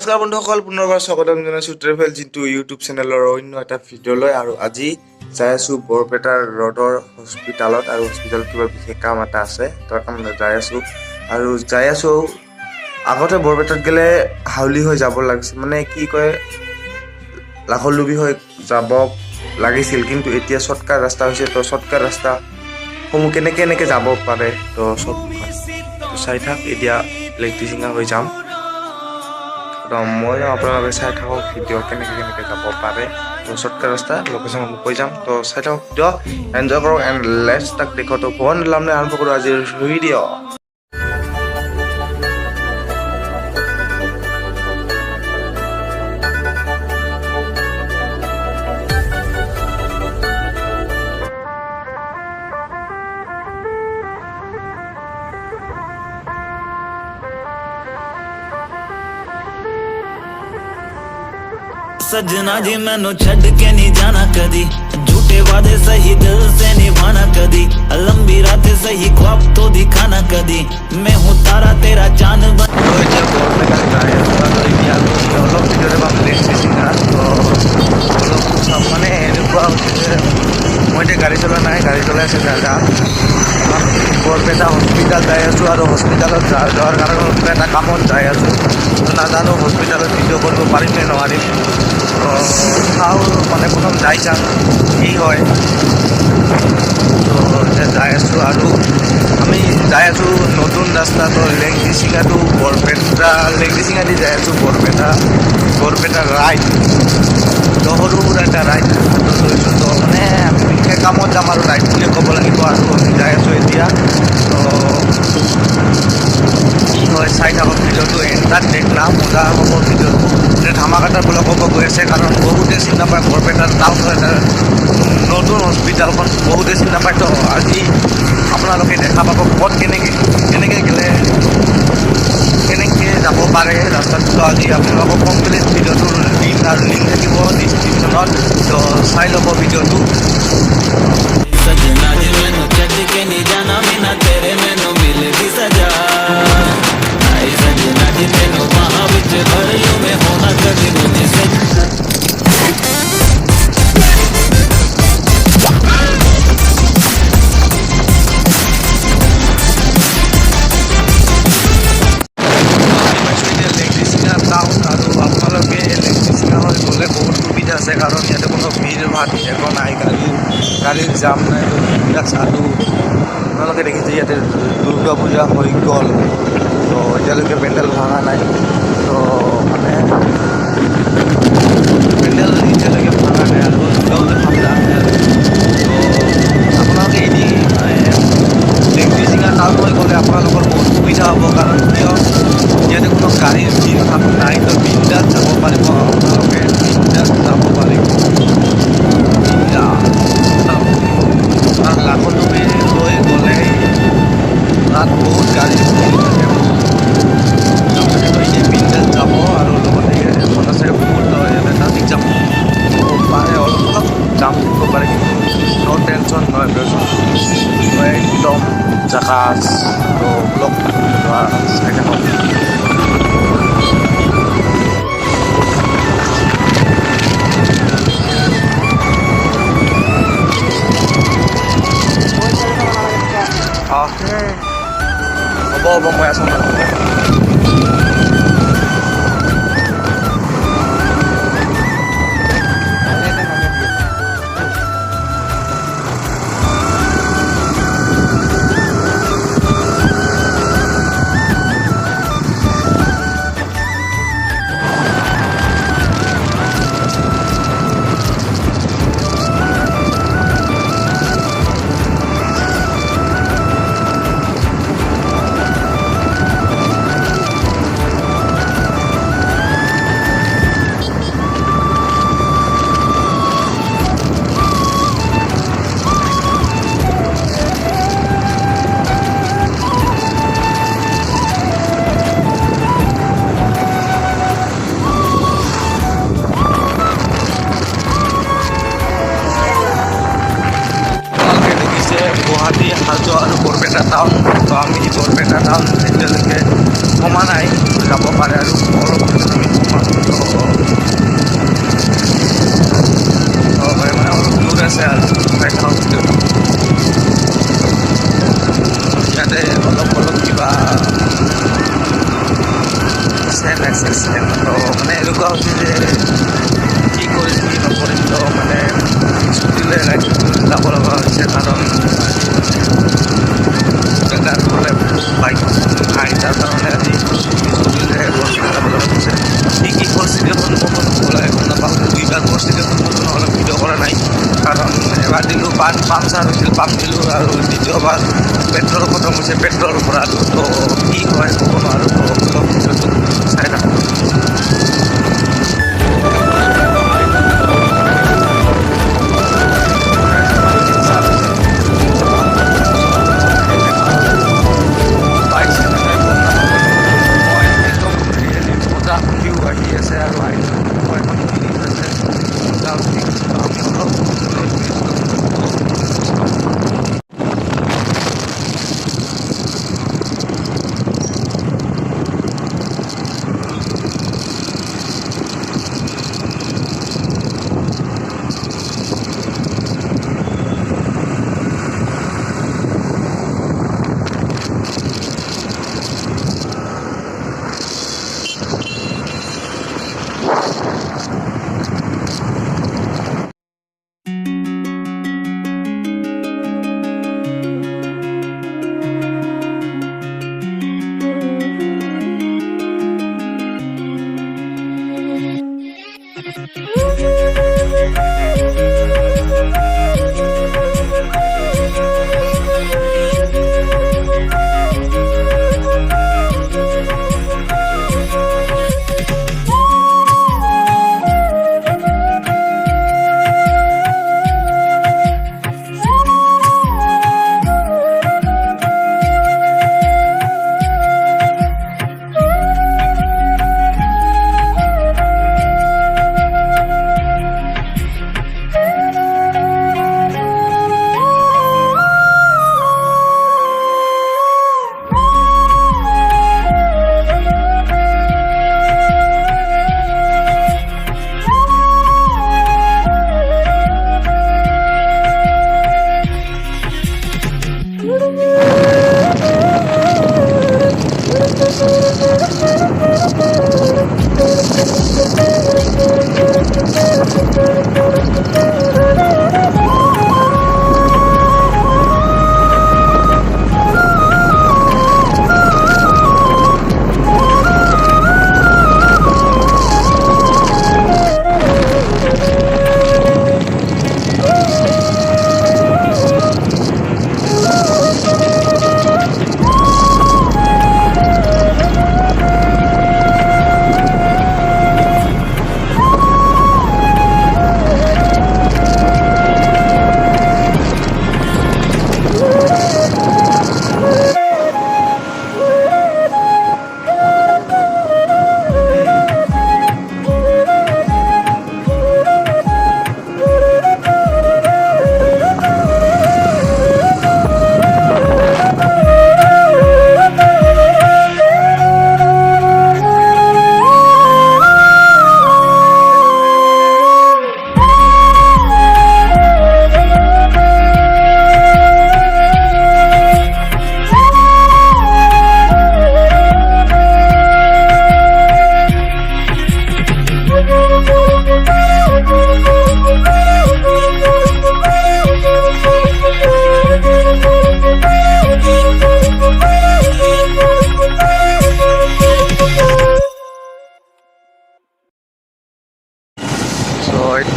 নমস্কাৰ বন্ধুসকল, পুনৰবাৰ স্বাগতম জনাইছো ট্ৰেভেল জিন্তু ইউটিউব চেনেলৰ অন্য এটা ভিডিঅ'লৈ। আৰু আজি যাই আছো বৰপেটাৰ ৰডৰ হস্পিটালত, আৰু হস্পিটালত কিবা বিশেষ কাম এটা আছে, তাৰ কাৰণে যাই আছো। আগতে বৰপেটাত গেলে হাউলি হৈ যাব লাগিছিল, মানে কি কয় লাখলুবি হৈ যাব লাগিছিল, কিন্তু এতিয়া শ্বৰ্টকাট ৰাস্তা হৈছে। তো শ্বৰ্টকাট ৰাস্তাসমূহ কেনেকে যাব পাৰে, তো চব চাই থাক। এতিয়া ইলেক্ট্ৰিচিঙা হৈ যাম, মই আপোনালোকে চাই থাকক ভিডিঅ' কেনেকে যাব পাৰে। তো শ্বৰ্টকাট ৰাস্তা লোকেশ্যন কৈ যাম, তো চাই থাকক ভিডিঅ', এনজয় কৰক এণ্ড লেটছ তাক দেখো। তো ফোন লামনে আৰম্ভ কৰোঁ আজিৰ ভিডিঅ'। सजना जी मैनू छड़ के नहीं जाना कदी, झूठे वादे सही दिल से निभाना कदी, लंबी रातें सही ख्वाब तो दिखाना कदी, मैं हूँ तारा तेरा चांद बन। মানে এনেকুৱা মই এতিয়া গাড়ী চলোৱা নাই, গাড়ী চলাই আছে দাদা। বৰপেটা হস্পিটাল যাই আছোঁ, আৰু হস্পিটালত যোৱাৰ কাৰণে এটা কামত যাই আছোঁ। নাজানো হস্পিটালত ভিডিঅ' কৰিব পাৰিম নে নোৱাৰিম, চাওঁ মানে প্ৰথম যাই চাম কি হয়। তো এতিয়া যাই আছোঁ, আৰু আমি যাই আছোঁ নতুন ৰাস্তাটো লেংডিচিঙা টু বৰপেটা, লেংডিচিঙা দি যাই আছোঁ বৰপেটা ৰাইড। তো সৰু সুৰা এটা ৰাইড লৈছোঁ, তো মানে আমি বিশেষ কামত যাম আৰু ৰাইড বুলি ক'ব লাগিব। আৰু আমি যাই আছোঁ এতিয়া, তো কি হয় চাই থাকক ভিডিঅ'টো, এণ্টাৰ দেখ না মজা হ'ব ভিডিঅ'টো। ধামাকাটাৰ ব্লগ হ'ব গৈ আছে, কাৰণ বহুতে চিনি নাপায় বৰপেটাৰ টাউন এটা নতুন হস্পিটালখন বহুতে চিনি নাপায়। তো আজি আপোনালোকে দেখা পাব ক'ত কেনেকৈ গ'লে কেনেকৈ যাব পাৰে ৰাস্তাটো। আজি আপোনালোকক কমপ্লিট ভিডিঅ'টোৰ লিংক থাকিব ডিছক্ৰিপশ্যনত, তো চাই ল'ব ভিডিঅ'টো। सजना जी मैनू छड़ के नहीं जाना, बिना तेरे मैनू मिलेगी सजा। आई सजना जी तेनू वहाँ बिच भर लूं मैं, होना कभी मुझे से। আৰু আপোনালোকে ইলেক্ট্ৰিচিঙা হৈ গ'লে বহুত সুবিধা আছে, কাৰণ ইয়াতে কোনো ভিৰ ভাট একো নাই, গাড়ীৰ জাম নাই। আৰু আপোনালোকে দেখিছে ইয়াতে দুৰ্গা পূজা হৈ গ'ল, তো এতিয়ালৈকে পেণ্ডেল ভঙা নাই। তো মানে পেণ্ডেল এতিয়ালৈকে ভঙা নাই, আৰু দুৰ্গা পূজা ভাঙা নাই। তো আপোনালোকে এনে ইলেক্ট্ৰিচিঙা টাউন হৈ গ'লে আপোনালোকৰ বহুত সুবিধা হ'ব, কাৰণ কিয় ইয়াতে কোনো গাড়ীৰ ভিৰ ভাগ নাই। তো বিন্দাছ যাব পাৰিব, আপোনালোকে বিন্দাছ যাব পাৰিব। লাখলুবি লৈ গ'লে তাত বহুত গাড়ী চলি থাকে, আপোনালোকে বিন্দাছ যাব। আৰু লগতে এখন আছে বহুত ইয়াতে ট্ৰাফিক জাম পাৰে, অলপ জাম থাকিব পাৰে, কিন্তু ন' টেনশ্যন নহয়, একদম জাকাজ। তো ব্লগ চাই থাকক। তো মানে এনেকুৱা হৈছে যে কি কৰিম কি নকৰিম তো মানে স্কুটিলৈ ৰাইড যাব লগা হৈছে কাৰণ জেগাত গ'লে বাইক নাই তাৰ কাৰণে আজি স্কুটিলৈ যাব লগা হৈছে কি পৰিস্থিতিৰ সন্মুখীন ওলাই গম নাপাওঁ দুইবাৰ পৰিস্থিতিৰ সন্মুখীন অলপ ভিডিঅ' কৰা নাই কাৰণ এবাৰ দিলোঁ পামচাৰ হৈছিল পাম্প দিলোঁ আৰু দ্বিতীয়বাৰ পেট্ৰল খতম হৈছে পেট্ৰল ভৰালোঁ তো কি হয় ক'ব নোৱাৰোঁ তো অলপ ভিডিঅ'টো চাই থাকোঁ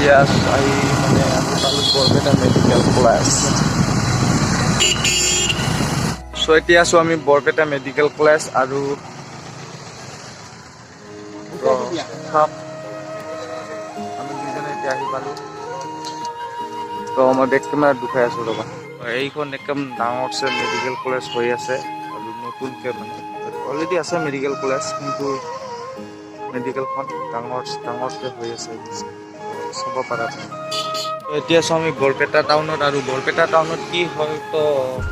এতিয়া আহি মানে আমি পালোঁ বৰপেটা মেডিকেল কলেজ এতিয়া আছোঁ আমি বৰপেটা মেডিকেল কলেজ আৰু আমি দুজনে এতিয়া আহি পালোঁ তো মই বেক কেমেৰাত দুখাই আছোঁ ৰ'বা এইখন একদম ডাঙৰছে মেডিকেল কলেজ হৈ আছে আৰু নতুনকৈ মানে অলৰেডি আছে মেডিকেল কলেজ কিন্তু মেডিকেলখন ডাঙৰকৈ হৈ আছে চাব পাৰা এতিয়া আছোঁ আমি বৰপেটা টাউনত আৰু বৰপেটা টাউনত কি হয় তো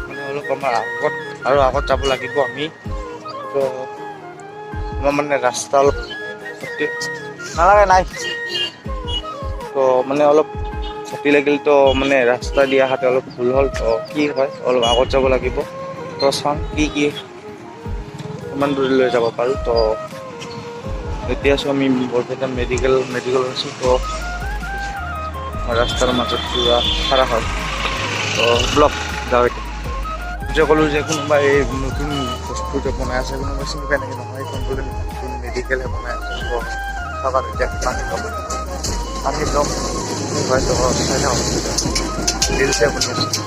মানে অলপ আমাৰ আগত যাব লাগিব আমি তো আমাৰ মানে ৰাস্তা অলপ নালাগে নাই তো মানে অলপ ক্ষতি লাগিল তো মানে ৰাস্তা দিয়া হাতে অলপ ভুল হ'ল তো কি হয় অলপ আগত যাব লাগিব তো চাওঁ কি কিমান দূৰলৈ যাব পাৰোঁ তো এতিয়া আছোঁ আমি বৰপেটা মেডিকেল আছোঁ। তো ৰাস্তাৰ মাজত পুৰা খাৰা হ'ল। তো ব্লক যাওঁ এতিয়া যে ক'লোঁ যে কোনোবা এই নতুন বস্তু যে বনাই আছে, কোনোবা চিনি পাই নেকি? নহয়, এইখন বোলে নতুন মেডিকেলহে বনাই আছে। তো চাবা এতিয়া পানী ল'ম হয়তো চাই থাকক ৰিলছে বনি আছে।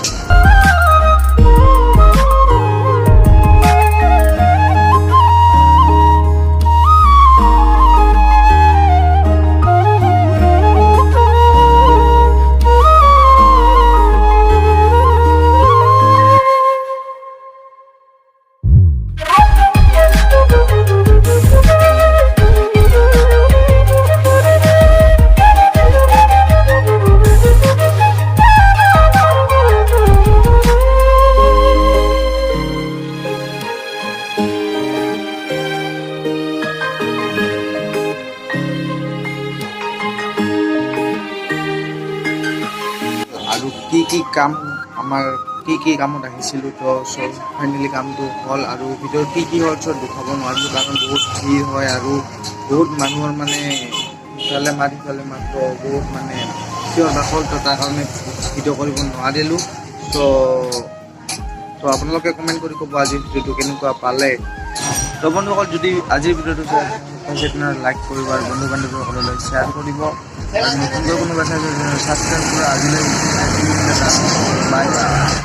আৰু কি কাম আমাৰ কি কামত আহিছিলোঁ। তো চব ফাইনেলি কামটো হ'ল আৰু ভিতৰত কি হ'ল চব দেখাব নোৱাৰিলোঁ, কাৰণ বহুত ভিৰ হয় আৰু বহুত মানুহৰ মানে ইফালে মাত সিফালে মাত, তো বহুত মানে চিঞৰ বাখৰ, তো তাৰ কাৰণে ভিডিঅ' কৰিব নোৱাৰিলোঁ। তো আপোনালোকে কমেণ্ট কৰি ক'ব আজিৰ ভিডিঅ'টো কেনেকুৱা পালে। তো বন্ধুসকল, যদি আজিৰ ভিডিঅ'টো চাই তেনেহ'লে লাইক কৰিব আৰু বন্ধু বান্ধৱীসকললৈ শ্বেয়াৰ কৰিব আৰু নতুনকৈ কোনোবা চাই ছাবস্ক্ৰাইব কৰা। আজিলৈ বাই।